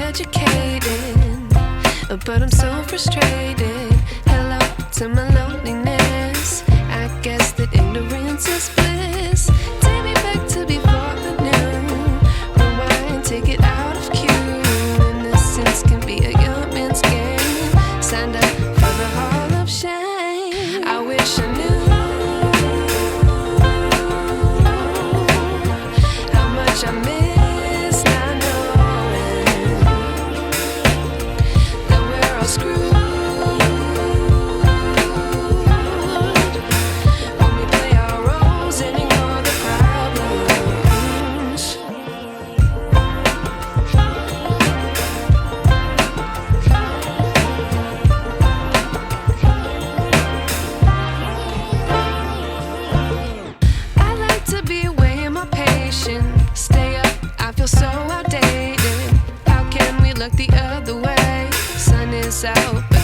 educated, but I'm so frustrated. Hello to my loneliness. I guess that ignorance is bliss. Take me back to before I knew. Rewind, take it out of cue. Innocence can be a young man's game. Signed up for the hall of shame. I wish I knew how much I miss not knowing that we're all screwed. Stay up, I feel so outdated. How can we look the other way? Sun is out.